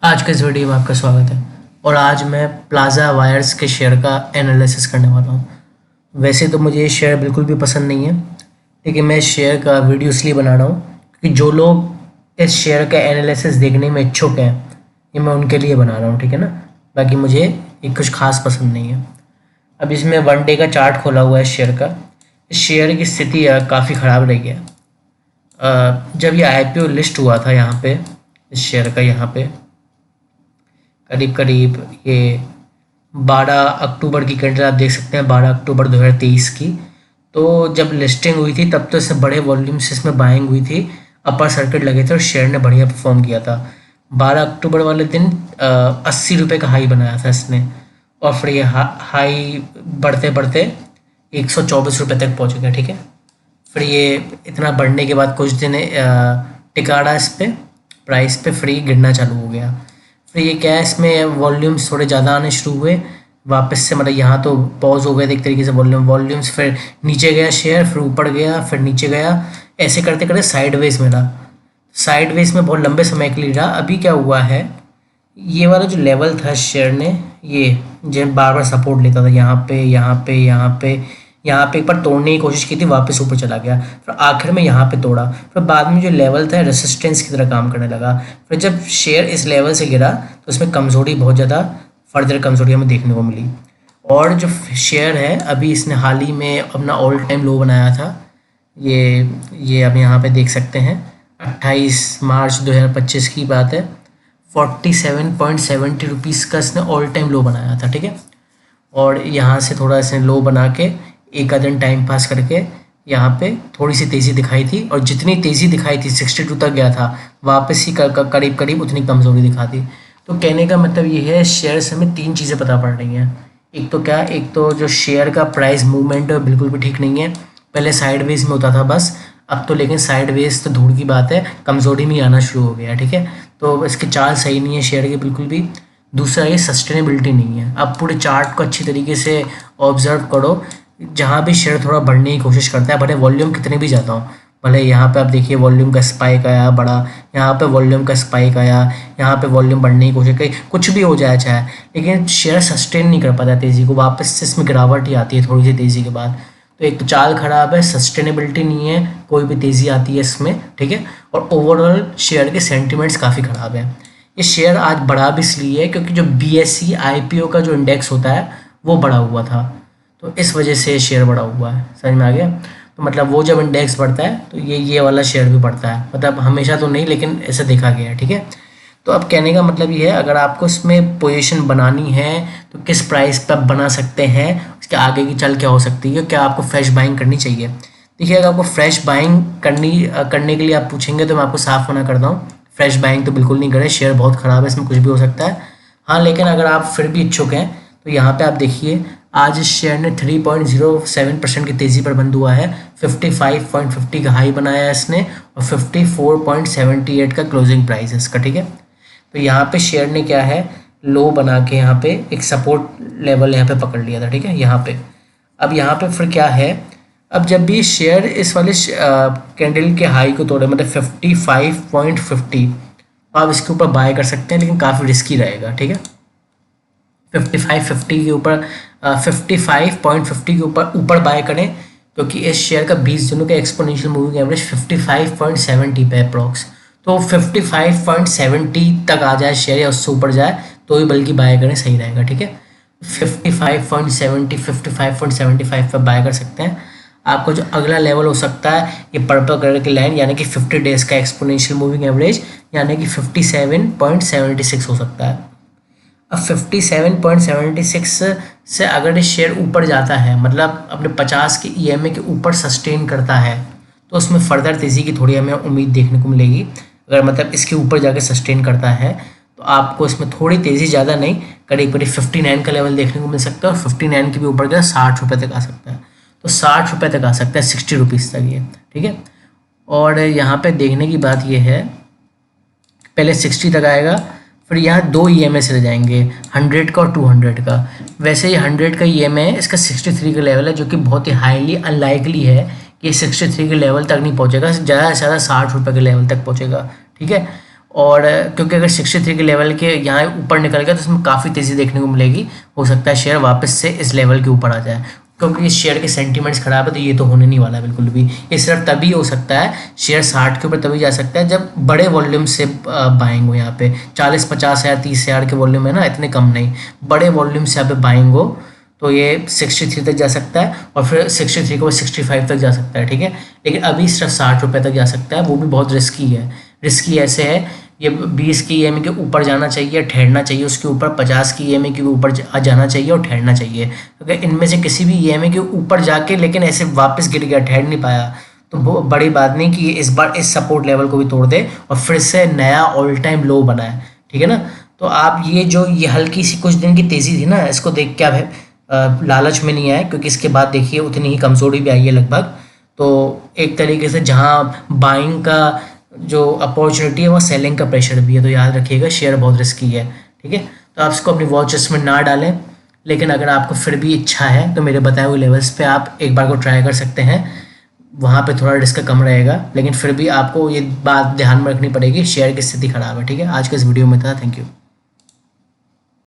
आज के इस वीडियो में आपका स्वागत है। और आज मैं प्लाज़ा वायर्स के शेयर का एनालिसिस करने वाला हूँ। वैसे तो मुझे ये शेयर बिल्कुल भी पसंद नहीं है, लेकिन मैं इस शेयर का वीडियो इसलिए बना रहा हूँ क्योंकि जो लोग इस शेयर का एनालिसिस देखने में इच्छुक हैं, ये मैं उनके लिए बना रहा हूँ, ठीक है ना। बाकी मुझे ये कुछ खास पसंद नहीं है। अब इसमें 1 डे का चार्ट खोला हुआ है इस शेयर का। इस शेयर की स्थिति काफ़ी ख़राब रही है। जब ये IPO लिस्ट हुआ था यहाँ पे, इस शेयर का यहाँ पे करीब करीब ये 12 अक्टूबर की कैंडल आप देख सकते हैं, 12 अक्टूबर 2023 की। तो जब लिस्टिंग हुई थी तब तो इससे बड़े वॉल्यूम से इसमें बाइंग हुई थी, अपर सर्किट लगे थे और शेयर ने बढ़िया परफॉर्म किया था। 12 अक्टूबर वाले दिन 80 रुपये का हाई बनाया था इसने, और फिर ये हाई बढ़ते बढ़ते 124 रुपये तक पहुँच गया, ठीक है। फिर ये इतना बढ़ने के बाद कुछ दिन टिका रहा इस पर प्राइस पे, फिर ये गिरना चालू हो गया। फिर ये क्या है, इसमें वॉल्यूम्स थोड़े ज़्यादा आने शुरू हुए वापस से, मतलब यहाँ तो पॉज हो गए थे एक तरीके से वॉल्यूम्स, फिर नीचे गया शेयर, फिर ऊपर गया, फिर नीचे गया, ऐसे करते करते साइडवेज में रहा। साइडवेज में बहुत लंबे समय के लिए रहा। अभी क्या हुआ है, ये वाला जो लेवल था शेयर ने, ये जो बार बार सपोर्ट लेता था यहाँ पे यहाँ पे यहाँ पे यहाँ पे, एक बार तोड़ने की कोशिश की थी, वापस ऊपर चला गया, फिर आखिर में यहाँ पे तोड़ा, फिर बाद में जो लेवल था रेसिस्टेंस की तरह काम करने लगा। फिर जब शेयर इस लेवल से गिरा तो उसमें कमज़ोरी, बहुत ज़्यादा फर्दर कमज़ोरी हमें देखने को मिली। और जो शेयर है अभी इसने हाल ही में अपना ऑल टाइम लो बनाया था। ये अब यहाँ पे देख सकते हैं, 28 मार्च 2025 की बात है। 47.70 रुपीज़ का इसने ऑल टाइम लो बनाया था, ठीक है। और यहाँ से थोड़ा इसने लो बना के एक आध दिन टाइम पास करके यहाँ पे थोड़ी सी तेज़ी दिखाई थी, और जितनी तेज़ी दिखाई थी 62 तक गया था, वापस ही करीब करीब उतनी कमज़ोरी दिखा दी। तो कहने का मतलब ये है, शेयर से हमें 3 चीज़ें पता पड़ रही हैं। एक तो क्या, एक तो जो शेयर का प्राइस मूवमेंट बिल्कुल भी ठीक नहीं है। पहले साइडवेज में होता था बस, अब तो लेकिन साइडवेज तो दूर की बात है, कमज़ोरी में आना शुरू हो गया, ठीक है। तो इसके चाल सही नहीं है शेयर के बिल्कुल भी। दूसरा, ये सस्टेनेबिलिटी नहीं है। आप पूरे चार्ट को अच्छी तरीके से ऑब्जर्व करो, जहाँ भी शेयर थोड़ा बढ़ने की कोशिश करता है, भले वॉल्यूम कितने भी ज़्यादा हो, भले यहाँ पे आप देखिए वॉल्यूम का स्पाइक आया बड़ा, यहाँ पे वॉल्यूम का स्पाइक आया, यहाँ पे वॉल्यूम बढ़ने की कोशिश करी, कुछ भी हो जाए चाहे, लेकिन शेयर सस्टेन नहीं कर पाता तेज़ी को, वापस से इसमें गिरावट ही आती है थोड़ी सी तेज़ी के बाद। तो एक तो चाल ख़राब है, सस्टेनेबिलिटी नहीं है, कोई भी तेज़ी आती है इसमें, ठीक है। और ओवरऑल शेयर के सेंटिमेंट्स काफ़ी ख़राब है। ये शेयर आज बढ़ा भी इसलिए है क्योंकि जो BSE IPO का जो इंडेक्स होता है वो बढ़ा हुआ था, तो इस वजह से शेयर बढ़ा हुआ है। समझ में आ गया। तो मतलब वो जब इंडेक्स बढ़ता है तो ये वाला शेयर भी बढ़ता है, मतलब हमेशा तो नहीं, लेकिन ऐसा देखा गया है, ठीक है। तो अब कहने का मतलब ये है, अगर आपको इसमें पोजीशन बनानी है तो किस प्राइस पर बना सकते हैं, उसके आगे की चल क्या हो सकती है, क्या आपको फ्रेश बाइंग करनी चाहिए। देखिए, अगर आपको फ्रेश बाइंग करने के लिए आप पूछेंगे तो मैं आपको साफ मना करता हूँ, फ्रेश बाइंग तो बिल्कुल नहीं करें, शेयर बहुत ख़राब है, इसमें कुछ भी हो सकता है। हाँ, लेकिन अगर आप फिर भी इच्छुक हैं तो यहाँ पे आप देखिए, आज इस शेयर ने 3.07% की तेज़ी पर बंद हुआ है, 55.50 का हाई बनाया है इसने, और 54.78 का क्लोजिंग प्राइस है इसका, ठीक है। तो यहाँ पे शेयर ने क्या है, लो बना के यहाँ पे एक सपोर्ट लेवल यहाँ पे पकड़ लिया था, ठीक है, यहाँ पे। अब यहाँ पे फिर क्या है, अब जब भी शेयर इस वाले कैंडल के हाई को तोड़े, मतलब 55.50, आप इसके ऊपर बाय कर सकते हैं, लेकिन काफ़ी रिस्की रहेगा, ठीक है। 55.50 के ऊपर 55.50 के ऊपर बाय करें, क्योंकि इस शेयर का 20 दिनों का एक्सपोनेंशियल मूविंग एवरेज 55.70 पे अप्रॉक्स। तो 55.70 तक आ जाए शेयर या उससे ऊपर जाए तो ही बल्कि बाय करें, सही रहेगा, ठीक है। 55.75 पर बाय कर सकते हैं। आपको जो अगला लेवल हो सकता है, ये पर्पल कलर की लाइन, यानी कि 50 डेज का एक्सपोनेंशियल मूविंग एवरेज, यानी कि 57.76 हो सकता है। अब 57.76 से अगर ये शेयर ऊपर जाता है, मतलब अपने 50 के EMA के ऊपर सस्टेन करता है, तो उसमें फर्दर तेज़ी की थोड़ी हमें उम्मीद देखने को मिलेगी। अगर मतलब इसके ऊपर जाकर सस्टेन करता है तो आपको इसमें थोड़ी तेज़ी, ज़्यादा नहीं, करीब करीब 59 का लेवल देखने को मिल सकता है, और 59 के भी ऊपर गया 60 रुपये तक आ सकता है। तो 60 रुपये तक आ सकता है, 60 रुपीज़ तक ये, ठीक है। और यहाँ पे देखने की बात ये है, पहले 60 तक आएगा, फिर यहाँ 2 EMA से रह जाएंगे, 100 का और 200 का। वैसे ये 100 का EMA है, इसका 63 का लेवल है, जो कि बहुत ही हाईली अनलाइकली है कि 63 के लेवल तक नहीं पहुँचेगा, ज़्यादा से ज़्यादा 60 रुपये के लेवल तक पहुँचेगा, ठीक है। और क्योंकि अगर 63 के लेवल के यहाँ ऊपर निकल गया तो इसमें काफ़ी तेज़ी देखने को मिलेगी। हो सकता है शेयर वापस से इस लेवल के ऊपर आ जाए, क्योंकि इस शेयर के सेंटीमेंट्स खराब है, तो ये तो होने नहीं वाला बिल्कुल भी। ये सिर्फ तभी हो सकता है, शेयर 60 के ऊपर तभी जा सकता है जब बड़े वॉल्यूम से बाइंग हो। यहाँ पे 40-50 हज़ार 30 हज़ार के वॉल्यूम है ना, इतने कम नहीं, बड़े वॉल्यूम से यहाँ पे बाइंग हो तो ये 63 तक जा सकता है और फिर 63 को 65 तक जा सकता है, ठीक है। लेकिन अभी सिर्फ 60 रुपये तक जा सकता है, वो भी बहुत रिस्की है। रिस्की ऐसे है, ये 20 की EMA के ऊपर जाना चाहिए, ठहरना चाहिए उसके ऊपर, 50 की EMA के ऊपर जाना चाहिए और ठहरना चाहिए। अगर इनमें से किसी भी EMA के ऊपर जाके लेकिन ऐसे वापस गिर गया, ठहर नहीं पाया, तो वो बड़ी बात नहीं कि ये इस बार इस सपोर्ट लेवल को भी तोड़ दे और फिर से नया ऑल टाइम लो बनाए, ठीक है ना। तो आप ये हल्की सी कुछ दिन की तेज़ी थी ना, इसको देख के आप लालच में नहीं आए, क्योंकि इसके बाद देखिए उतनी ही कमज़ोरी भी आई है लगभग। तो एक तरीके से जहाँ बाइंग का जो अपॉर्चुनिटी है वो सेलिंग का प्रेशर भी है, तो याद रखिएगा शेयर बहुत रिस्की है, ठीक है। तो आप इसको अपनी वॉच लिस्ट में ना डालें, लेकिन अगर आपको फिर भी इच्छा है तो मेरे बताए हुए लेवल्स पे आप एक बार को ट्राई कर सकते हैं। वहाँ पे थोड़ा रिस्क कम रहेगा, लेकिन फिर भी आपको ये बात ध्यान में रखनी पड़ेगी, शेयर की स्थिति खराब है, ठीक है। आज के इस वीडियो में था, थैंक यू।